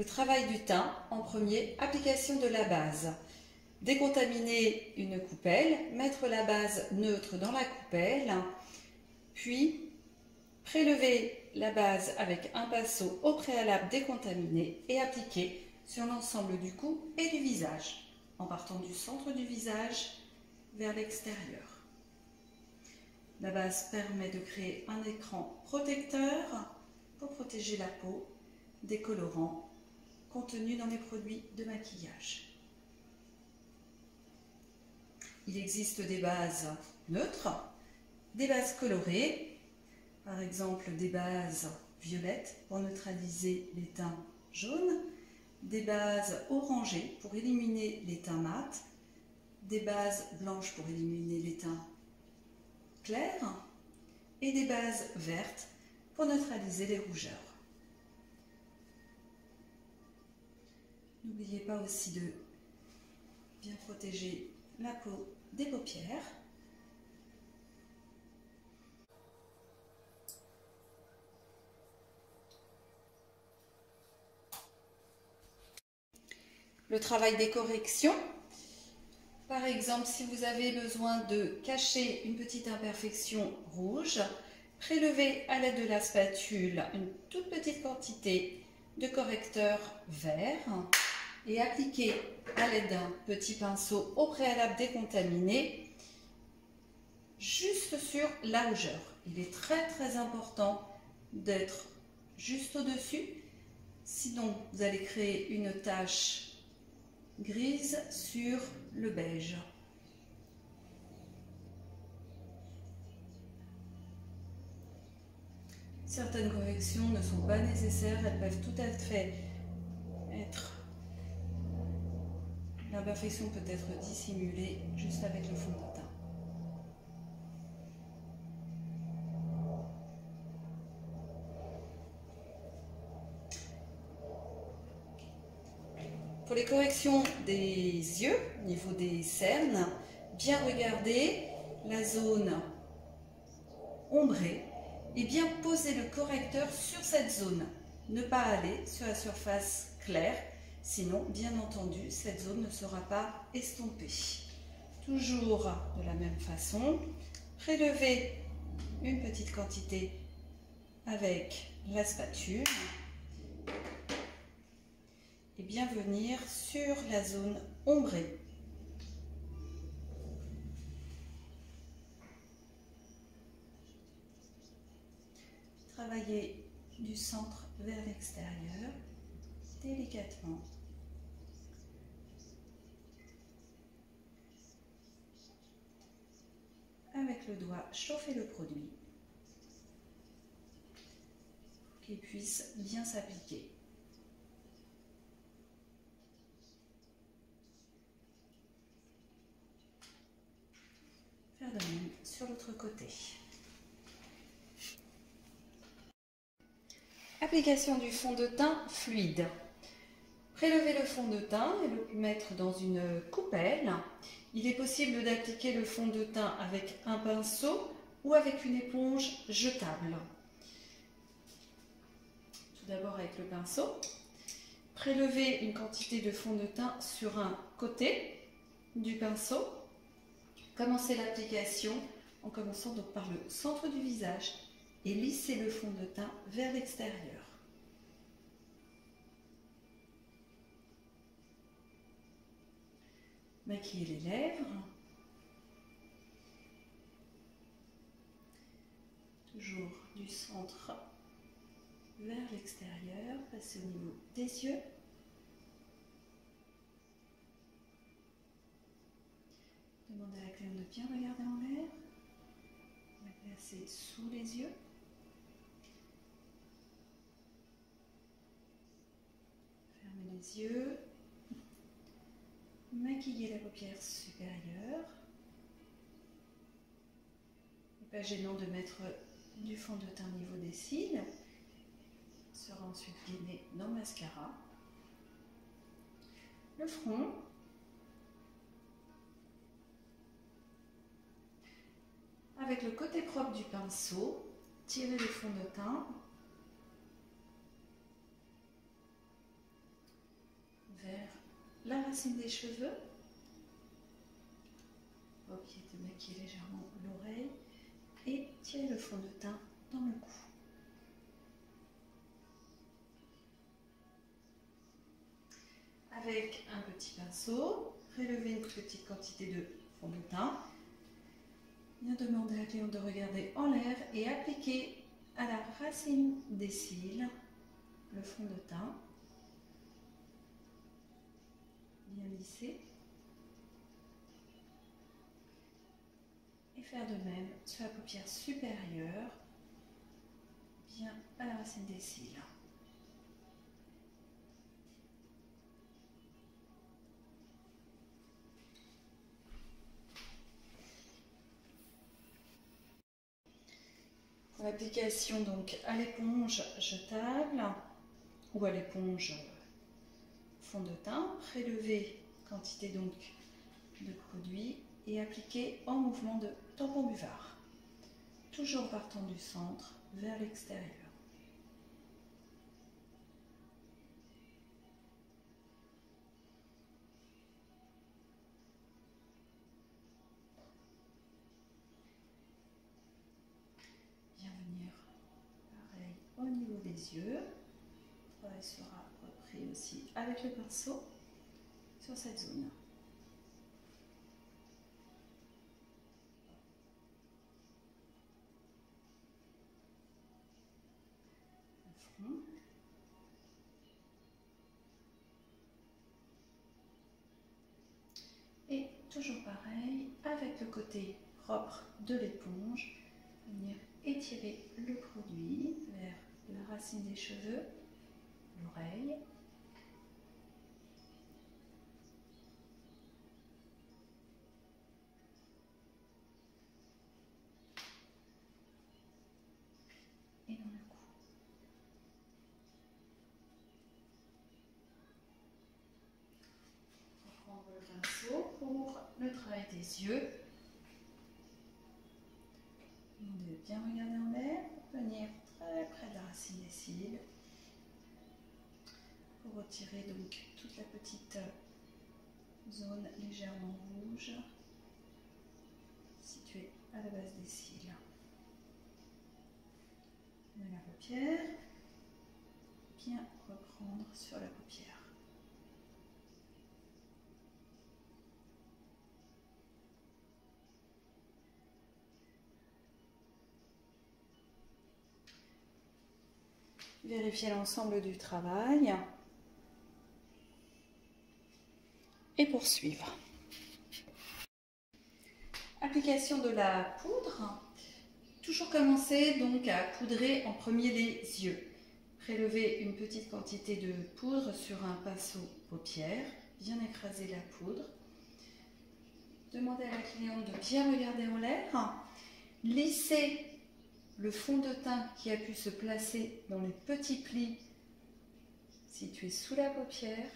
le travail du teint. En premier, application de la base. Décontaminer une coupelle, mettre la base neutre dans la coupelle, puis prélever la base avec un pinceau au préalable décontaminé et appliquer sur l'ensemble du cou et du visage, en partant du centre du visage vers l'extérieur. La base permet de créer un écran protecteur pour protéger la peau des colorants contenus dans les produits de maquillage. Il existe des bases neutres, des bases colorées, par exemple des bases violettes pour neutraliser les teints jaunes, des bases orangées pour éliminer les teints mat, des bases blanches pour éliminer les teints clairs et des bases vertes pour neutraliser les rougeurs. N'oubliez pas aussi de bien protéger la peau des paupières. Le travail des corrections. Par exemple, si vous avez besoin de cacher une petite imperfection rouge, prélevez à l'aide de la spatule une toute petite quantité de correcteur vert et appliquez à l'aide d'un petit pinceau au préalable décontaminé juste sur la rougeur. Il est très important d'être juste au-dessus, sinon vous allez créer une tache grise sur le beige. Certaines corrections ne sont pas nécessaires, elles peuvent tout à fait être... L'imperfection peut être dissimulée juste avec le fond de teint. Pour les corrections des yeux, au niveau des cernes, bien regarder la zone ombrée et bien poser le correcteur sur cette zone. Ne pas aller sur la surface claire, sinon, bien entendu, cette zone ne sera pas estompée. Toujours de la même façon, prélevez une petite quantité avec la spatule et bien venir sur la zone ombrée. Travaillez du centre vers l'extérieur, délicatement. Avec le doigt, chauffez le produit pour qu'il puisse bien s'appliquer. Faire de même sur l'autre côté. Application du fond de teint fluide. Prélevez le fond de teint et le mettre dans une coupelle. Il est possible d'appliquer le fond de teint avec un pinceau ou avec une éponge jetable. Tout d'abord avec le pinceau. Prélevez une quantité de fond de teint sur un côté du pinceau. Commencez l'application en commençant donc par le centre du visage et lissez le fond de teint vers l'extérieur. Maquillez les lèvres. Toujours du centre vers l'extérieur, passez au niveau des yeux. Demandez à la cliente de bien regarder en l'air. La placer sous les yeux. Fermez les yeux. Maquillez la paupière supérieure. Il n'est pas gênant de mettre du fond de teint au niveau des cils. Il sera ensuite gainé dans le mascara. Le front. Avec le côté propre du pinceau, tirez le fond de teint. la racine des cheveux. Ok, de maquiller légèrement l'oreille et tirer le fond de teint dans le cou. Avec un petit pinceau, prélevez une petite quantité de fond de teint. Bien demander à la cliente de regarder en l'air et appliquer à la racine des cils le fond de teint. Bien lisser. Et faire de même sur la paupière supérieure, bien à la racine des cils. Pour l'application donc à l'éponge jetable ou à l'éponge fond de teint, prélevez quantité donc de produit et appliquez en mouvement de tampon buvard, toujours partant du centre vers l'extérieur. Bien venir pareil au niveau des yeux. Le travail sera repris aussi avec le pinceau sur cette zone. Le front. Et toujours pareil, avec le côté propre de l'éponge, venir étirer le produit vers la racine des cheveux, l'oreille. Et dans le cou. On va prendre le pinceau pour le travail des yeux. De bien regarder en l'air, venir très près de la racine des cils pour retirer donc toute la petite zone légèrement rouge située à la base des cils. De la paupière, bien reprendre sur la paupière. Vérifiez l'ensemble du travail et poursuivre. Application de la poudre. Toujours commencer donc à poudrer en premier les yeux. Prélevez une petite quantité de poudre sur un pinceau paupière, bien écraser la poudre. Demandez à la cliente de bien regarder en l'air. Lissez le fond de teint qui a pu se placer dans les petits plis situés sous la paupière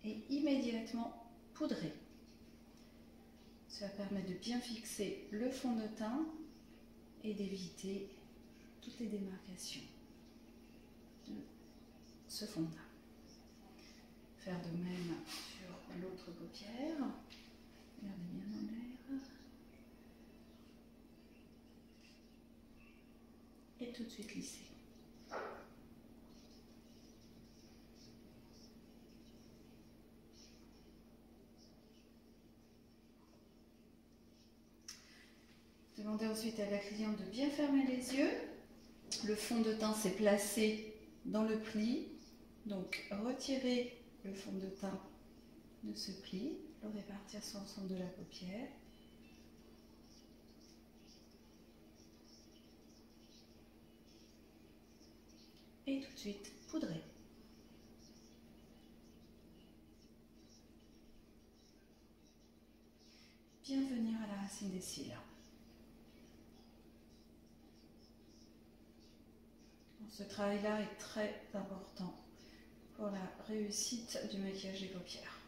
et immédiatement poudrer. Cela permet de bien fixer le fond de teint et d'éviter toutes les démarcations de ce fond de teint. Faire de même sur l'autre paupière. Regardez bien en l'air. Et tout de suite lisser. Demandez ensuite à la cliente de bien fermer les yeux. Le fond de teint s'est placé dans le pli. Donc retirez le fond de teint de ce pli, le répartir sur l'ensemble de la paupière. Et tout de suite poudrer. Bien venir à la racine des cils. Ce travail-là est très important pour la réussite du maquillage des paupières.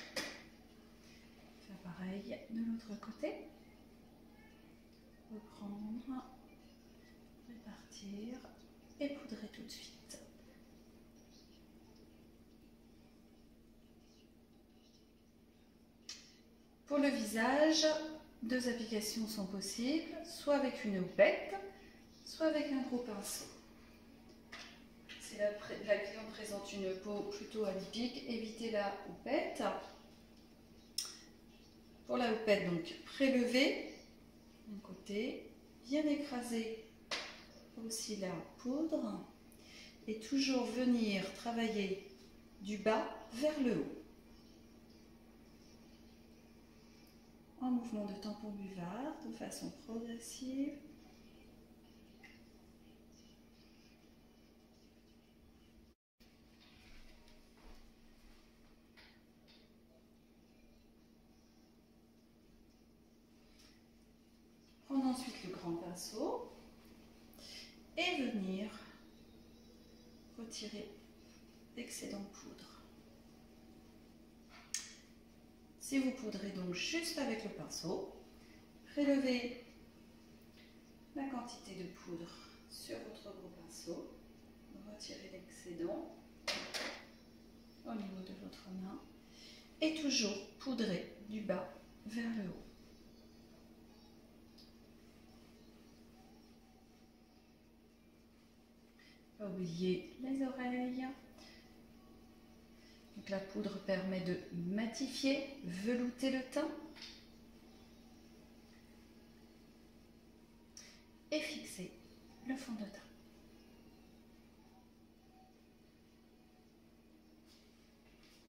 Faire pareil de l'autre côté. Reprendre, répartir et poudrer tout de suite. Pour le visage, deux applications sont possibles, soit avec une houppette, soit avec un gros pinceau. Si la cliente présente une peau plutôt alipique, évitez la houppette. Pour la houppette, donc prélever d'un côté, bien écraser aussi la poudre et toujours venir travailler du bas vers le haut. En mouvement de tampon buvard, de façon progressive. Prendre ensuite le grand pinceau et venir retirer l'excédent de poudre. Si vous poudrez donc juste avec le pinceau, prélevez la quantité de poudre sur votre gros pinceau, retirez l'excédent au niveau de votre main et toujours poudrer du bas vers le haut. Pas oublier les oreilles. Donc la poudre permet de matifier, velouter le teint et fixer le fond de teint.